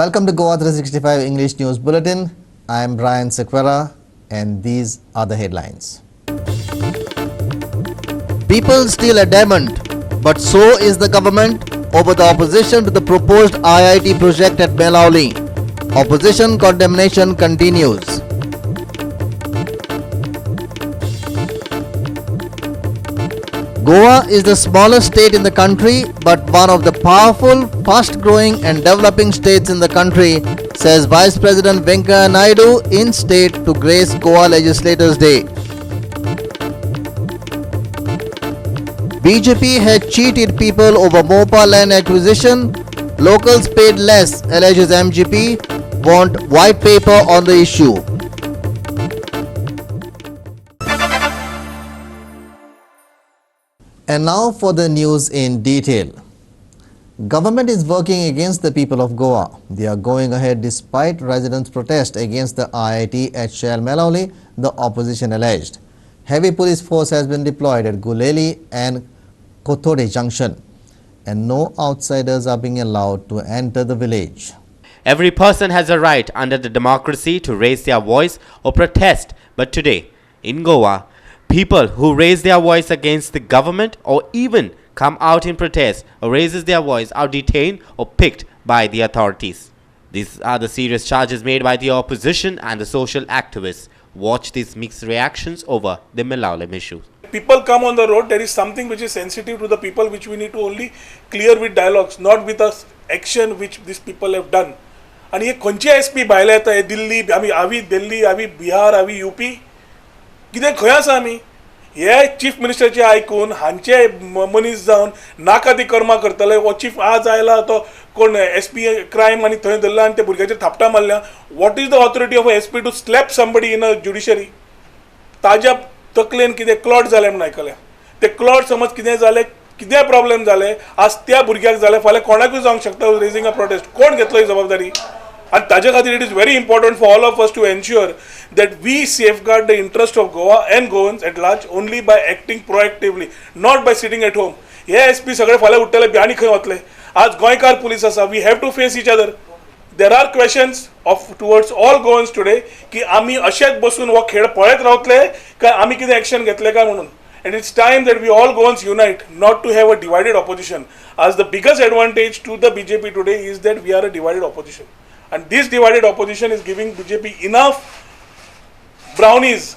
Welcome to Goa 365 English News Bulletin. I am Brian Sequeira and these are the headlines. People still adamant, but so is the government over the opposition to the proposed IIT project at Melauli. Opposition condemnation continues. Goa is the smallest state in the country but one of the powerful, fast-growing and developing states in the country, says Vice President Venkaiah Naidu in state to grace Goa Legislators Day. BJP had cheated people over Mopa land acquisition. Locals paid less, alleges MGP. Want white paper on the issue. And now for the news in detail. Government is working against the people of Goa. They are going ahead despite residents' protest against the IIT at Shell Melauli, the opposition alleged. Heavy police force has been deployed at Guleli and Kothode Junction, and no outsiders are being allowed to enter the village. Every person has a right under the democracy to raise their voice or protest, but today, in Goa, people who raise their voice against the government or even come out in protest or raises their voice are detained or picked by the authorities. These are the serious charges made by the opposition and the social activists. Watch these mixed reactions over the Melauli issue. People come on the road, there is something which is sensitive to the people which we need to only clear with dialogues, not with the action which these people have done. And हे खंयचे SP भायले येता हे दिल्ली आवी दिल्ली आवी बिहार आवी UP कितें खंय आसा आमी हे चीफ मिनिस्टरचे आयकून हांचे मनीस जावन नाका ती कर्मां करतले वो चीफ आज आयला तो कोण एसपी क्रायम आनी थंय धरला आनी ते भुरग्याचेर थापटा मारल्या what is the authority of SP to slap somebody in a judiciary ताज्या तकलेन कितें क्लॉट जालें म्हणून आयकलें ते क्लॉट समज कितें जालें कितें प्रॉब्लेम जालें आज त्या भुरग्याक जालें फाल्यां कोणाकूय जावंक शकता रेजिंग अ प्रोटेस्ट कोण घेतलो ही जबाबदारी and ताजे खातीर it is very important for all of us to ensure that we safeguard the interest of Goa and Goans at large only by acting proactively, not by sitting at home. हे SP सगळे फाल्यां उठले आनी खंय वतले आज गोंयकार police आसा we have to face each other there are questions of towards all Goans today की आमी अशेंच बसून हो खेळ पळयत रावतले काय आमी कितें एक्शन घेतले काय म्हणून and it's time that we all Goans unite, not to have a divided opposition, as the biggest advantage to the BJP today is that we are a divided opposition. And this divided opposition is giving BJP enough brownies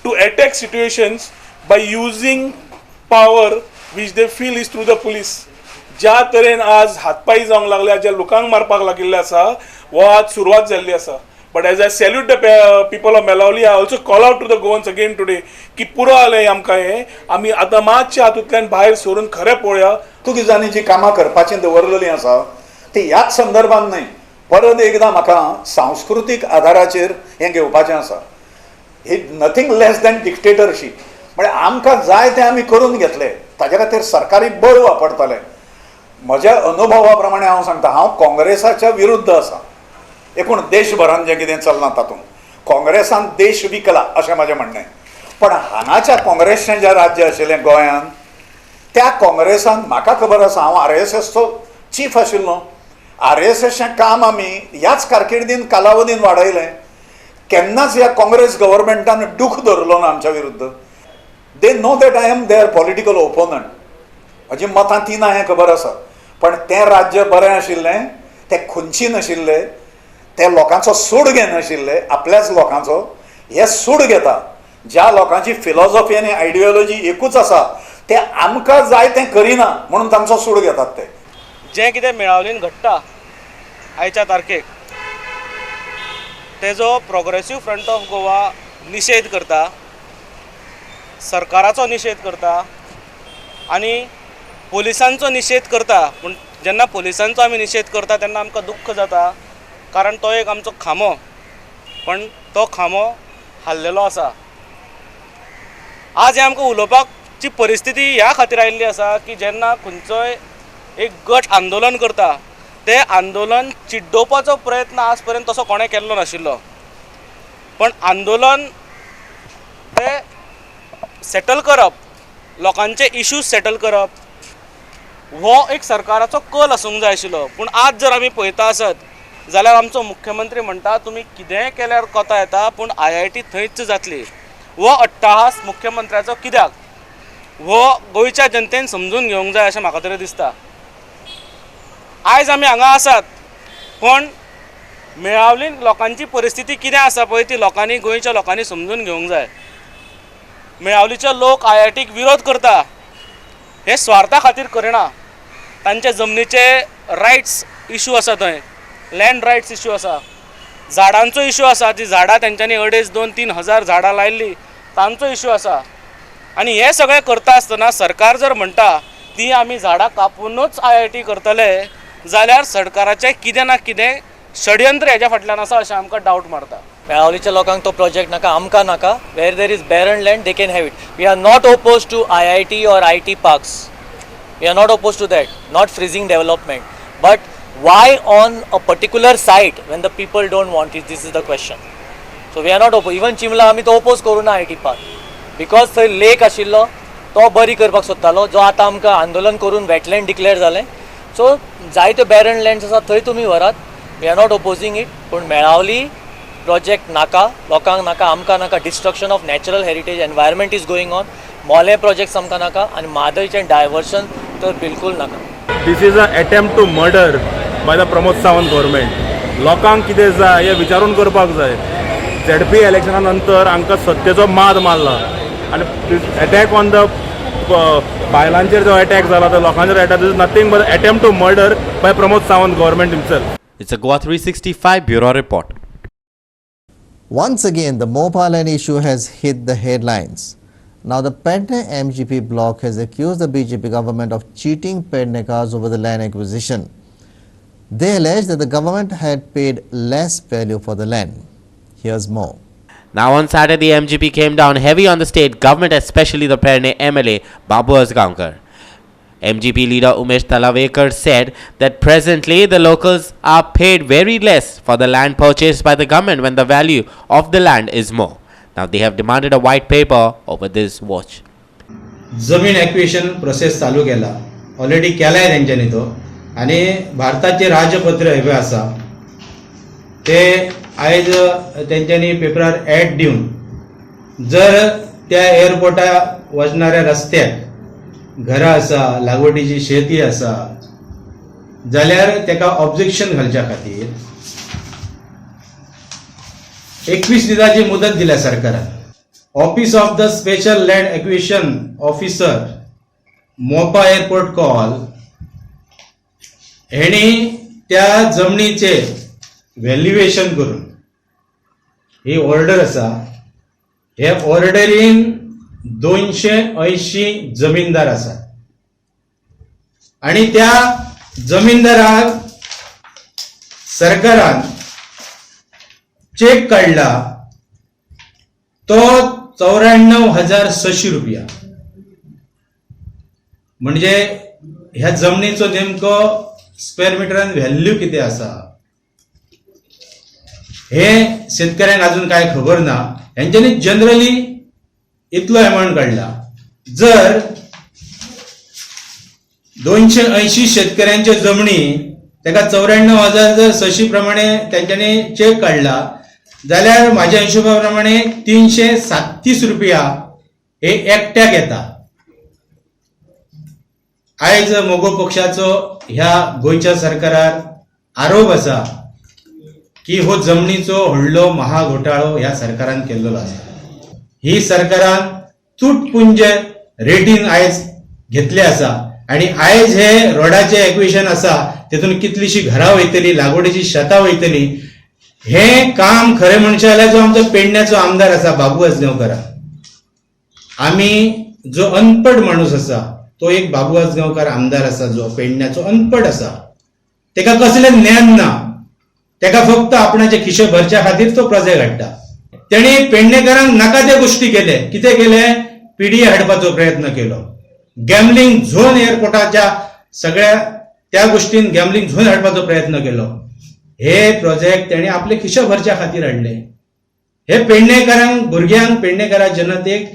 to attack situations by using power which they feel is through the police. ज्या तरेन आज हातपाई जावंक लागल्या ज्या लोकांक मारपाक लागिल्ले आसा वो आज सुरवात जाल्ली आसा. But as I salute the people of Melauli, I also call out to the Goans again today की पुरो आले आमकां हे आमी आतां मातशे हातूंतल्यान भायर सरून खरें पळोवया. चुकीजांनी जी कामां करपाची दवरलेली आसा ती ह्याच संदर्भात न्हय परत एकदां म्हाका सांस्कृतीक आधाराचेर हें घेवपाचें आसा. ही नथींग लेस दॅन डिक्टेटरशीप म्हळ्यार आमकां जाय तें आमी करून घेतले ताचे खातीर सरकारी बळ वापरतले. म्हज्या अनुभवा प्रमाणे हांव सांगता हांव काँग्रेसाच्या विरुद्ध आसा. एकूण देशभरान जें कितें चल्लां तातूंत काँग्रेसान देश विकला अशें म्हजें म्हणणें. पण हांगाच्या काँग्रेसचें जें राज्य आशिल्लें गोंयांत त्या काँग्रेसान म्हाका खबर आसा हांव RSSचो चीफ आशिल्लो. RSSचें काम आमी ह्याच कारकिर्दीन कालावधीन वाडयलें. केन्नाच ह्या काँग्रेस गव्हर्मेंटान दूख धरलो ना आमच्या विरुद्ध. They know that I am their political opponent. म्हजी मतां ती ना हें खबर आसा. पण तें राज्य बरें आशिल्लें तें खुंची नाशिल्लें ते लोकांचो सूड घेनाशिल्ले आपल्याच लोकांचो हे सूड घेता ज्या लोकांची फिलॉसॉफी आनी आयडियोलॉजी एकूच आसा ते आमकां जाय तें करिना म्हणून तांचो सूड घेतात ते. जें कितें मेळावलीन घडटा आयच्या तारखेक तेजो प्रोग्रेसीव फ्रंट ऑफ गोवा निशेध करता सरकाराचो निशेध करता आनी पोलिसांचो निशेध करता. पूण जेन्ना पोलिसांचो आमी निशेध करता तेन्ना आमकां दुख्ख जाता कारण तो एक आमचो खांबो पण तो खांबो हाल्लेलो आसा. आज हे आमकां उलोवपाची परिस्थिती ह्या खातीर आयिल्ली आसा की जेन्ना खंयचोय एक गट आंदोलन करता ते आंदोलन चिड्डोवपाचो प्रयत्न आज पर्यंत तसो कोणें केल्लो नाशिल्लो. पण आंदोलन ते सेटल करप लोकांचे इश्यूज सेटल करप हो एक सरकाराचो कल आसूंक जाय आशिल्लो. पूण आज जर आमी पळयता आसत जाल्यार आमचो मुख्यमंत्री म्हणटा तुमी कितेंय केल्यार कोता येता पूण IIT थंयच जातली. हो अट्टहास मुख्यमंत्र्याचो कित्याक हो गोंयच्या जनतेन समजून घेवंक जाय अशें म्हाका तरी दिसता. आयज आमी हांगा आसात पण मेळावलीन लोकांची परिस्थिती कितें आसा पळय ती लोकांनी गोंयच्या लोकांनी समजून घेवंक जाय. मेळावलीचे लोक IITक विरोध करता हे स्वार्था खातीर करिना. तांचे जमनीचे रायट्स इशू आसा, थंय लँड रायट्स इशू आसा, झाडांचो इशू आसा, ती झाडां तेंच्यांनी 2,500-3,000 हजार झाडां लायिल्ली तांचो इशू आसा. आनी हे सगळें करता आसतना सरकार जर म्हणटा ती आमी झाडां कापूनच IIT करतले जाल्यार सरकाराचें कितें ना कितें षडयंत्र हेच्या फाटल्यान आसा अशें आमकां डावट मारता. मेळावलीच्या लोकांक तो प्रोजेक्ट नाका, आमकां नाका. Where there is barren land they can have it. We are not oppose to IIT or IT parks. We are not opposed to that, not freezing development. But why on a particular site when the people don't want it? This is the question. So we are not opposed. Even Chimla आमी तो oppose करू ना IT park. Because थंय लेक आशिल्लो तो बरी करपाक सोदतालो जो आतां आमकां आंदोलन करून वेटलँड डिक्लेअर जालें. सो जायत्यो बॅरन लँड्स आसा थंय तुमी व्हरात. We are not opposing it. पूण मेळावली प्रोजेक्ट नाका, लोकांक नाका, आमकां नाका. Destruction of natural heritage environment is going on. Mollem projects आमकां नाका आनी म्हादयचें डायवर्शन तर बिलकूल नाका. This is an attempt to murder by the Pramod Sawant government. लोकांक कितें जाय हें विचारून करपाक जाय. ZP इलेक्शना नंतर हांकां सत्तेचो माद मारला आनी अटॅक ऑन द बायलांचेर जो अटॅक जाला तो लोकांचेर attack is nothing but attempt to murder by Pramod Sawant government himself. It's a Goa 365 Bureau Report. Once again, the Mopal land issue has hit the headlines. Now, the Pedne MGP bloc has accused the BJP government of cheating Pednekars over the land acquisition. They allege that the government had paid less value for the land. Here's more. Now on Saturday, MGP came down heavy on the state government, especially the Perne MLA Babu Asgaonkar. MGP leader Umesh Talavekar said that presently the locals are paid very less for the land purchased by the government when the value of the land is more. Now they have demanded a white paper over this watch. जमीन acquisition process चालू केला, already केलाय तेंच्यांनी तो. आणि भारताचे राजपत्र हे आसा ते आयज तेंच्यांनी पेपरार ॲड दिवन जर त्या एअरपोर्टा वचणाऱ्या रस्त्याक घरां आसा, लागवडीची शेती आसा जाल्यार तेका ऑब्जेक्शन घालच्या खातीर 21 दिसाची मुदत दिल्या सरकारान. Office of the special land acquisition officer मोपा एअरपोर्ट कॉल हेणी त्या जमनीचे व्हॅल्युएशन करून ही ऑर्डर आसा, हे ऑर्डरीन 280 जमीनदार आसात आणि त्या जमीनदाराक सरकारान चेक काढला तो 94,600 रुपया. म्हणजे ह्या जमनीचो नेमको स्क्वेअर मिटरान व्हॅल्यू किती आसा हे शेतकऱ्यांक अजून काय खबर ना. यांच्यानी जनरली इतलो अमाउंट काढला. जर 280 शेतकऱ्यांच्या जमनी तेका 94,600 प्रमाणे त्यांच्यानी चेक काढला जाल्यार माझ्या हिशोबाप्रमाणे 337 रुपया हे एकट्याक येता. आयज मोगो पक्षाचो ह्या गोयच्या सरकारार आरोप आसा की हो जमनीचो व्हडलो महाघोटाळो ह्या सरकारान केल्लो आसा. ही सरकारान तुटपुंज रेटीन आयज घेतले आसा आणि आयज हे रोडाचे एक्विजिशन आसा तेतून कितलीशी घरां वयतली, लागवडीची शेतां वयतली. हे काम खरे म्हणचे जाल्यार जो आमचो पेडण्याचो आमदार आसा बाबू आजगांवकर, आमी जो अनपड माणूस आसा तो एक बाबू आजगांवकर आमदार आसा जो पेडण्याचो अनपड आसा, तेका कसलें ज्ञान ना, तेका फक्त आपणाचे खिशे भरच्या खातीर तो प्रोजेक्ट हाडटा. तेणी पेडणेकरांक नाका ते गोष्टी केले. कितें केले? PDA हाडपाचो प्रयत्न केलो. गॅमलिंग झोन एअरपोर्टाच्या सगळ्या त्या गोष्टीन गॅमलिंग झोन हाडपाचो प्रयत्न केलो. हे प्रोजेक्ट तेणे आपले खिशे भरच्या खातीर हाडले. हे पेडणेकरांक, भुरग्यांक, पेडणेकरा जनतेक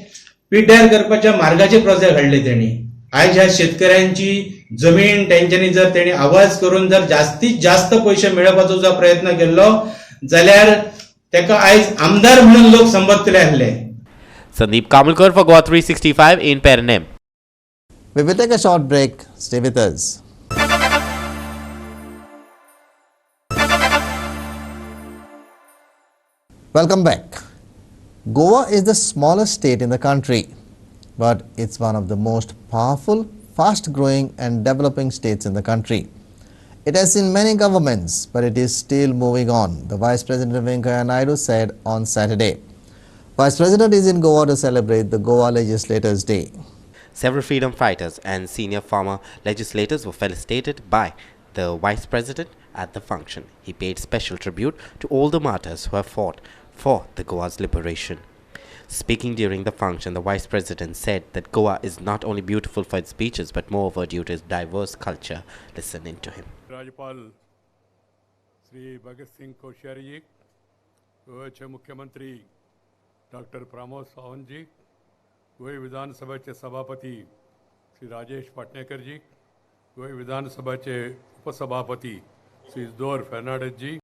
पिड्ड्यार करपाच्या मार्गाचे प्रोजेक्ट हाडले तेणी. आयज ह्या शेतकऱ्यांची जमीन तेंच्यांनी जर तेणी आवाज करून जर जास्तीत जास्त पैसे मेळोवपाचो जर प्रयत्न केल्लो जाल्यार तेका आयज आमदार म्हणून लोक संबोधतले आसले. Sandeep Kamulkar for Goa 365 in Perennem. We will take a short break. Stay with us. Welcome back. Goa is the smallest state in the country, but it's one of the most powerful, fast-growing and developing states in the country. It has seen many governments, but it is still moving on, the Vice President Venkaiah Naidu said on Saturday. Vice President is in Goa to celebrate the Goa Legislators' Day. Several freedom fighters and senior former legislators were felicitated by the Vice President at the function. He paid special tribute to all the martyrs who have fought for the Goa's liberation. Speaking during the function, the Vice President said that Goa is not only beautiful for its beaches but moreover due to its diverse culture. Listen into him. राज्यपाल श्री भगत सिंह कोश्यारी जी, गोव्याचे मुख्यमंत्री doctor Pramod Sawant जी, गोवा विधानसभेचे सभापती श्री राजेश पाटणेकर जी, गोवा विधानसभेचे उपसभापती श्री इसदोर फर्नांडिस जी,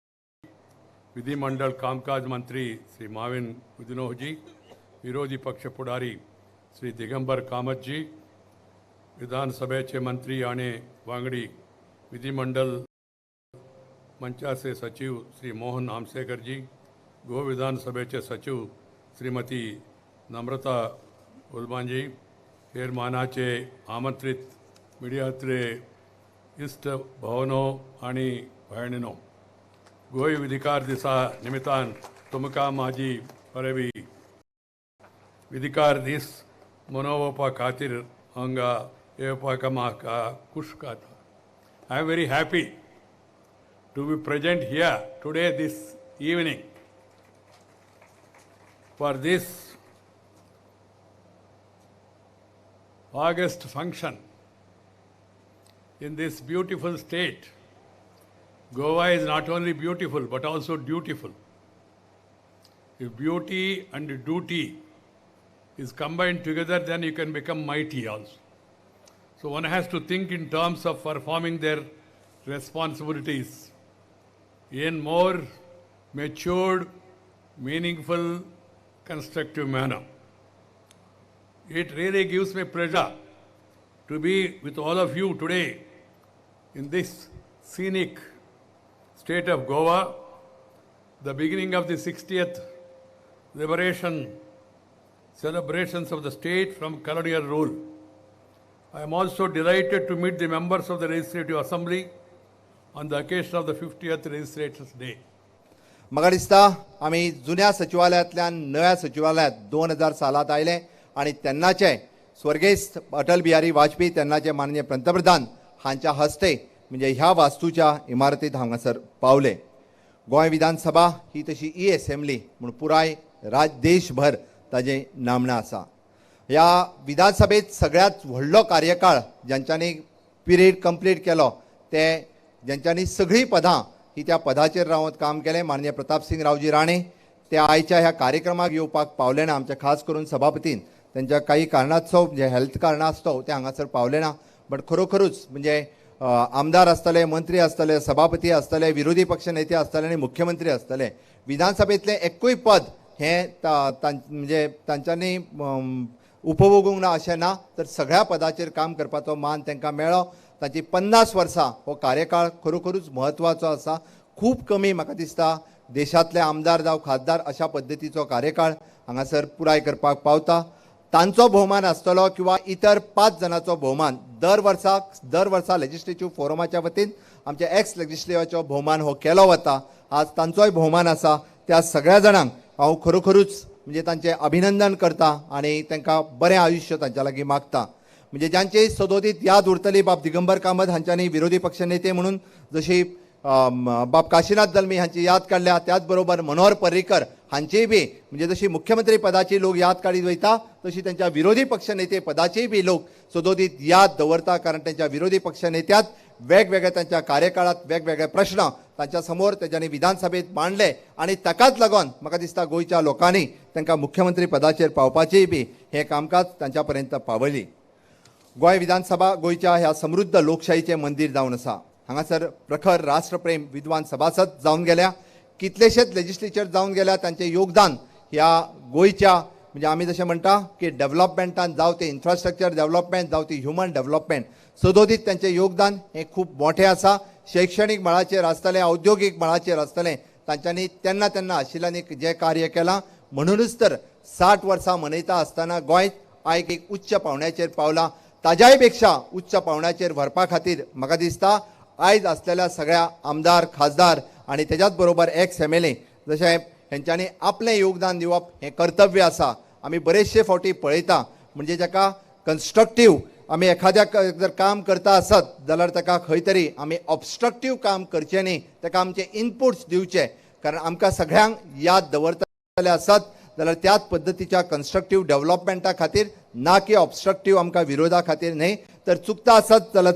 विधिमंडल कामकाज मंत्री श्री माविन गुदिन्हो जी, विरोधी पक्ष पुढारी श्री दिगंबर कामत जी, विधानसभेचे मंत्री आणि वांगडी विधिमंडल मंचाचे सचिव श्री मोहन आमसेकर जी, गोवा विधानसभेचे सचिव श्रीमती नम्रता उल्मांजी, हेर मानाचे आमंत्रित मिडियातले इष्ट भवनो आणि भयणीनो, गोवा विधिकार दिसा निमित्तान तुमकां माझी परवी विधिकार दीस मनोवपा खातीर हांगा येवपाक म्हाका खुश जाता. I am very happy to be present here today, this evening, for this August function in this beautiful state. Goa is not only beautiful but also dutiful. If beauty and duty is combined together, then you can become mighty also. So one has to think in terms of performing their responsibilities in more matured, meaningful, constructive manner. It really gives me pleasure to be with all of you today in this scenic state of Goa, the beginning of the 60th liberation celebrations of the state from colonial rule. I am also delighted to meet the members of the Legislative Assembly on the occasion of the 50th Legislators' Day. म्हाका दिसता आमी जुन्या सचिवालयातल्यान नव्या सचिवालयात 2000 सालात आयले आणि तेन्नाचे स्वर्गीय अटल बिहारी वाजपेयी तेन्नाचे माननीय पंतप्रधान हांच्या हस्ते म्हणजे ह्या वास्तूच्या इमारतीत हांगासर पावले. गोंय विधानसभा ही तशी असेंब्ली म्हणून पुराय देशभर ताजे नामना आसा. ह्या विधानसभेत सगळ्यात व्हडलो कार्यकाळ ज्यांच्यानी पिरियड कंप्लीट केलो ते ज्यांच्यानी सगळी पदां ही त्या पदाचेर रावत काम केलें माननीय प्रतापसिंग रावजी राणे ते आयच्या ह्या कार्यक्रमाक येवपाक पावले ना. आमच्या खास करून सभापतीन त्यांच्या काही कारणास्तव म्हणजे हेल्थ कारणां आसतो ते हांगासर पावले ना. बट खरोखरूच म्हणजे आमदार आसतले, मंत्री आसतले, सभापती आसतले, विरोधी पक्ष नेते आसतले आणि मुख्यमंत्री आसतले, विधानसभेतले एकूय पद हे म्हणजे तांच्यांनी उपभोगूंक ना अशें ना, तर सगळ्या पदाचेर काम करपाचो मान तांकां मेळ्ळो. तांची 50 वर्सां हो कार्यकाळ खरोखरूच म्हत्वाचो आसा. खूब कमी म्हाका दिसता देशांतले आमदार जावं खासदार अशा पद्दतीचो कार्यकाळ हांगासर पुराय करपाक पावता. तांचो भोवमान आसतलो किंवा इतर 5 जाणांचो भोवमान दर वर्सा लेजिस्लेटिव्ह फोरमाच्या वतीन आमच्या एक्स लेजिस्लेटिव्हाचो भोवमान हो केलो वता. आज तांचोय भोवमान आसा. त्या सगळ्या जाणांक हांव खरोखरूच म्हणजे तांचे अभिनंदन करता आणि तांकां बरें आयुश्य तांच्या लागीं मागता. म्हणजे ज्यांची सदोदीत याद उरतली बाब दिगंबर कामत हांच्यांनी विरोधी पक्ष नेते म्हणून जशी बाब काशीनाथ दलमी हांची याद काडल्या, त्याच बरोबर मनोहर पर्रीकर हांचीय बी म्हणजे जशी मुख्यमंत्री पदाची लोक याद काडीत वयता तशी त्यांच्या विरोधी पक्ष नेते पदाचीय बी लोक सदोदीत याद दवरता. कारण त्यांच्या विरोधी पक्ष नेत्यात वेगवेगळे त्यांच्या कार्यकाळात वेगवेगळे प्रश्न तांच्या समोर तेंच्यांनी विधानसभेत मांडले आणि ताकाच लागून म्हाका दिसता गोंयच्या लोकांनी तांकां मुख्यमंत्री पदाचेर पावपाचीय बी हे कामकाज तांच्या पर्यंत पावयली. गोंय विधानसभा गोंयच्या ह्या समृद्ध लोकशाहीचें मंदिर जावन आसा. हांगासर प्रखर राष्ट्रप्रेम विद्वान सभासद जावन गेल्या, कितलेशेच लेजिस्लेचर जावन गेल्या. तांचें योगदान ह्या गोंयच्या म्हणजे आमी जशें म्हणटा की डेव्हलपमेंटान जावं ते इन्फ्रास्ट्रक्चर डेव्हलपमेंट जावं ती ह्युमन डेव्हलपमेंट सदोदीत तांचें योगदान हें खूब मोठें आसा. शैक्षणीक मळाचेर आसतलें, औद्योगीक मळाचेर आसतलें, तांच्यांनी तेन्ना तेन्ना आशिल्ल्यान जें कार्य केलां म्हणूनच तर 60 वर्सां मनयता आसतना गोंय आयज एक उच्च पावंड्याचेर पावलां. ताज्याय पेक्षा उच्च पावंड्याचेर व्हरपा खातीर म्हाका दिसता आयज आसलेल्या सगळ्या आमदार खासदार आनी तेज्याच बरोबर एक्स MLA जशें हेंच्यांनी आपलें योगदान दिवप हें कर्तव्य आसा. आमी बरेचशे फावटी पळयता म्हणजे जाका कन्स्ट्रक्टीव आमी एखाद्याक जर काम करता आसत जाल्यार ताका खंय तरी आमी ऑब्स्ट्रक्टीव काम करचें न्ही, ताका आमचे इनपुट्स दिवचे. कारण आमकां सगळ्यांक याद दवरतले आसत जाल्यार त्याच पद्दतीच्या कन्स्ट्रक्टीव डेव्हलपमेंटा खातीर ना की ऑब्स्ट्रक्टीव आमकां विरोधा खातीर न्ही. तर चुकता आसत जाल्यार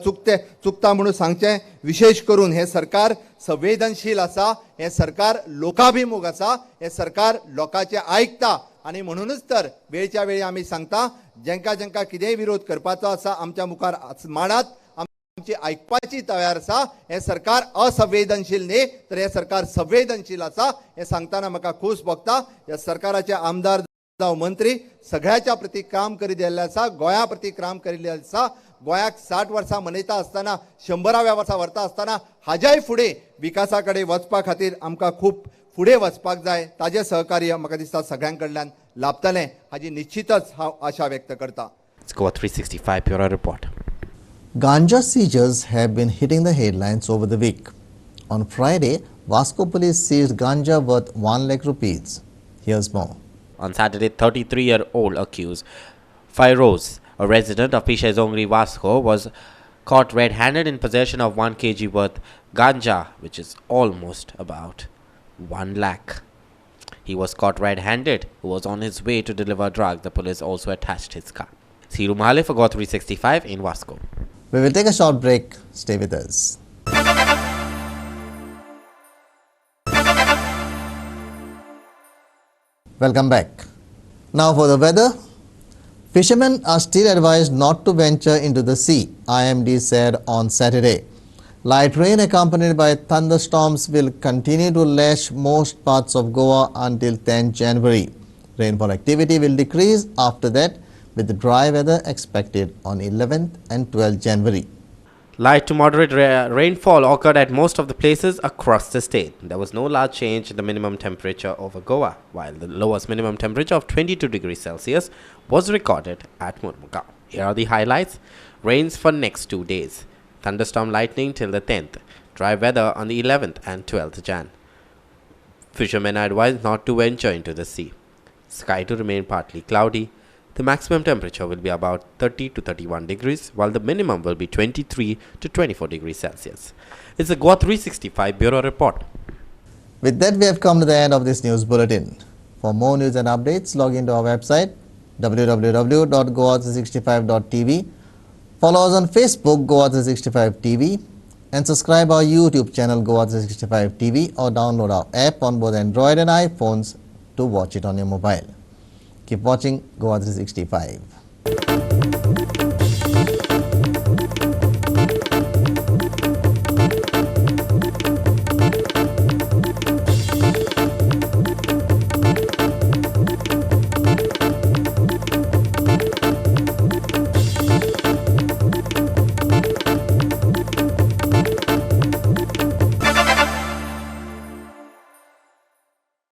चुकता म्हणून सांगचें. विशेश करून हे सरकार संवेदनशील आसा, हे सरकार लोकाभिमुख आसा, हे सरकार लोकांचें आयकता आनी म्हणूनच तर वेळच्या वेळी आमी सांगता जेंका जेंका कितेंय विरोध करपाचो आसा आमच्या मुखार मांडात, आमची आयकपाची तयार आसा. हे सरकार असंवेदनशील न्ही तर हे सरकार संवेदनशील आसा. हे सांगतना म्हाका खूश भोगता. ह्या सरकाराचे आमदार जावं मंत्री सगळ्याच्या प्रती काम करीत आयिल्ले आसा, गोंया प्रती काम करिल्ले आसा. गोंयाक 60 वर्सां मनयता आसतना 100व्या वर्सा व्हरता आसतना हाज्याय फुडें विकासा कडेन वचपा खातीर आमकां खूब फुडें वचपाक जाय. ताजें सहकार्य म्हाका दिसता सगळ्यां कडल्यान लाभतलें हाजी निश्चितच हांव आशा व्यक्त करता. Let's go 365 Bureau Report. Ganja seizures have been hitting the headlines over the week. On Friday, Vasco police seized ganja worth 1 lakh rupees. Here's more. On Saturday, 33-year-old accused Fairoz, a resident of Pishazongri, Vasco, was caught red-handed in possession of 1 kg worth ganja, which is almost about 1 lakh. He was caught red-handed. He was on his way to deliver drugs. The police also attached his car. Siru Mahale for Go 365 in Vasco. We will take a short break. Stay with us. Welcome back. Now for the weather. Fishermen are still advised not to venture into the sea, IMD said on Saturday. Light rain accompanied by thunderstorms will continue to lash most parts of Goa until 10 January. Rainfall activity will decrease after that, with the dry weather expected on 11th and 12th January. Light to moderate rainfall occurred at most of the places across the state. There was no large change in the minimum temperature over Goa, while the lowest minimum temperature of 22 degrees Celsius was recorded at Murmugao. Here are the highlights. Rains for next 2 days. Thunderstorm lightning till the 10th. Dry weather on the 11th and 12th Jan. Fishermen are advised not to venture into the sea. Sky to remain partly cloudy. The maximum temperature will be about 30 to 31 degrees, while the minimum will be 23 to 24 degrees Celsius. It's a Goa 365 Bureau Report. With that, we have come to the end of this news bulletin. For more news and updates, log into our website www.goa365.tv. Follow us on Facebook, Goa365 TV, and subscribe our YouTube channel, Goa365 TV, or download our app on both Android and iPhones to watch it on your mobile. Keep watching Goa 365.